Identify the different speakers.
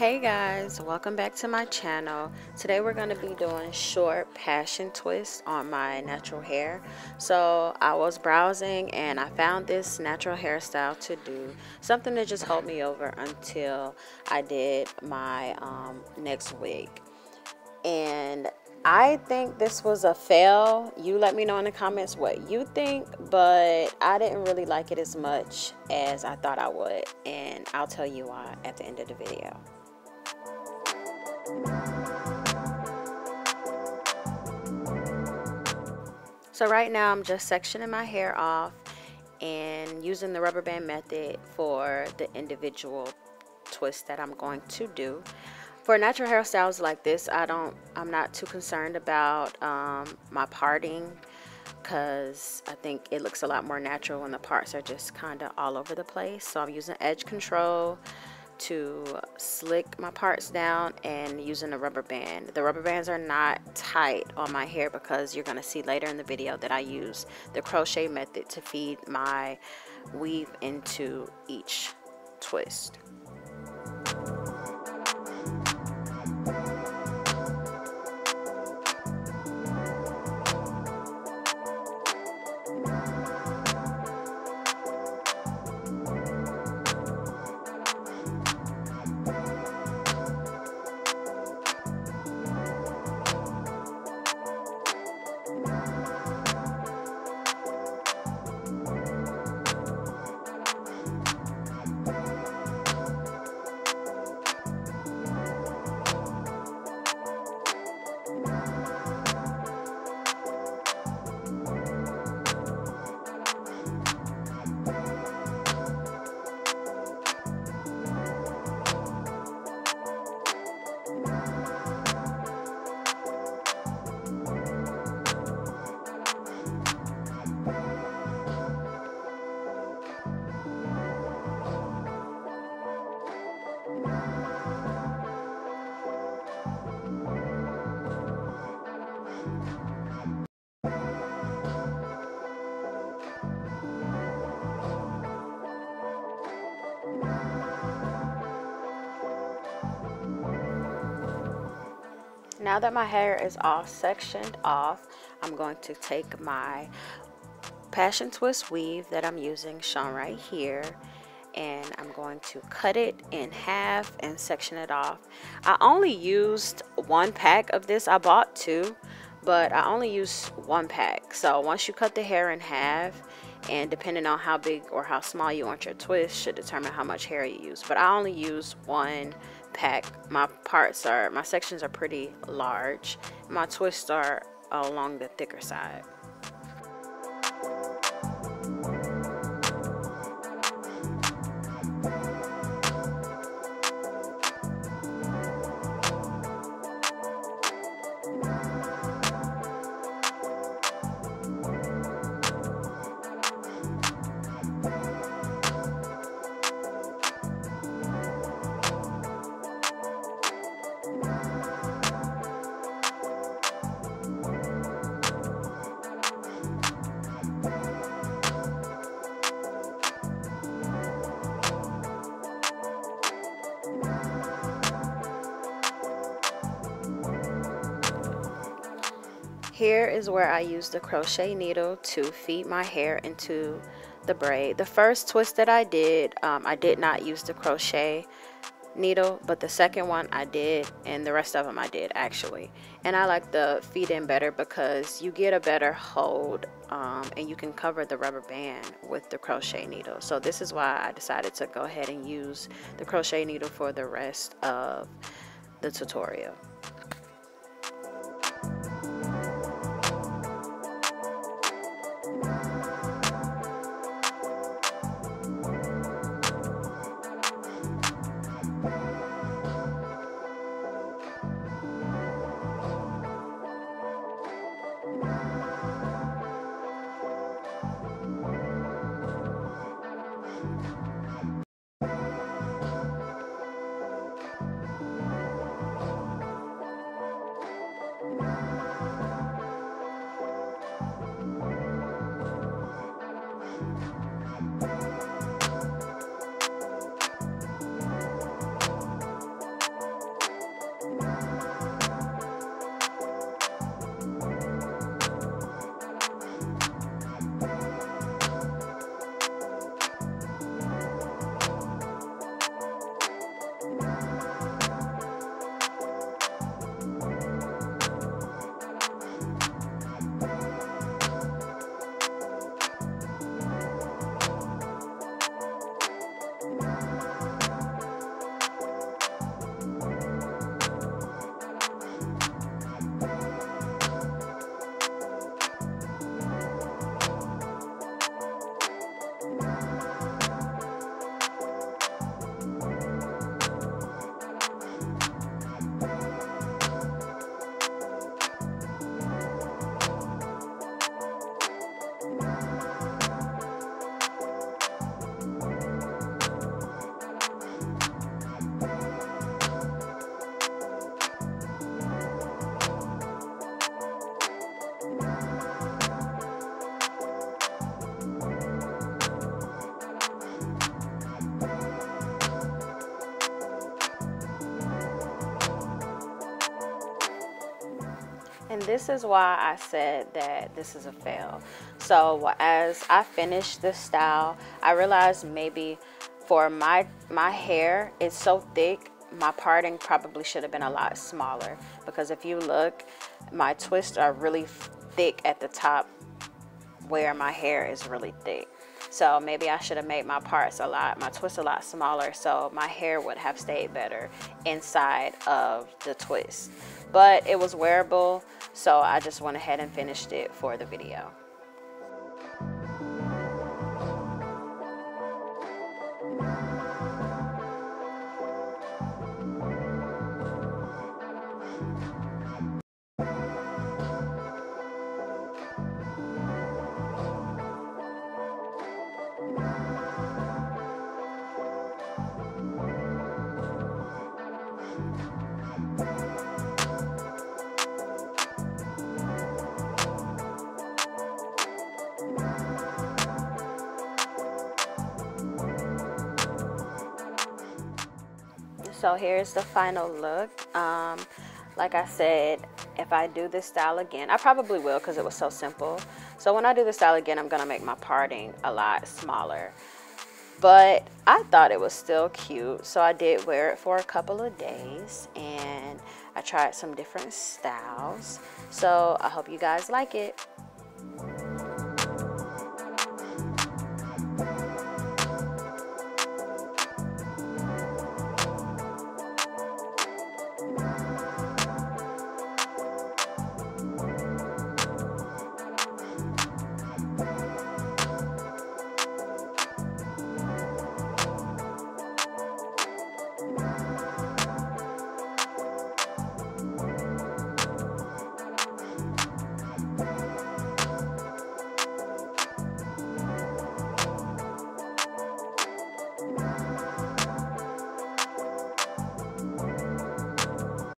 Speaker 1: Hey guys, welcome back to my channel. Today we're going to be doing short passion twists on my natural hair. So I was browsing and I found this natural hairstyle to do, something that just held me over until I did my next wig. And I think this was a fail. You let me know in the comments what you think, but I didn't really like it as much as I thought I would, and I'll tell you why at the end of the video. So right now I'm just sectioning my hair off and using the rubber band method for the individual twists that I'm going to do. For natural hairstyles like this, I'm not too concerned about my parting, because I think it looks a lot more natural when the parts are just kind of all over the place. So I'm using edge control to slick my parts down and using the rubber band. The rubber bands are not tight on my hair because you're going to see later in the video that I use the crochet method to feed my weave into each twist. Now that my hair is all sectioned off, I'm going to take my passion twist weave that I'm using, shown right here, and I'm going to cut it in half and section it off. I only used one pack of this. I bought two, but I only used one pack. So once you cut the hair in half, and depending on how big or how small you want your twist should determine how much hair you use, but I only use one pack. My sections are pretty large. My twists are along the thicker side. Here is where I use the crochet needle to feed my hair into the braid. The first twist that I did not use the crochet needle, but the second one I did, and the rest of them I did actually. And I like the feed in better because you get a better hold, and you can cover the rubber band with the crochet needle. So this is why I decided to go ahead and use the crochet needle for the rest of the tutorial. this is why I said that this is a fail. So as I finished this style, I realized maybe for my hair, it's so thick, my parting probably should have been a lot smaller, because if you look, my twists are really thick at the top where my hair is really thick. So maybe I should have made my twists a lot smaller, so my hair would have stayed better inside of the twist. But it was wearable, so I just went ahead and finished it for the video. So here's the final look. Like I said, if I do this style again, I probably will, because it was so simple. So when I do this style again, I'm gonna make my parting a lot smaller. But I thought it was still cute, so I did wear it for a couple of days, and I tried some different styles. So I hope you guys like it.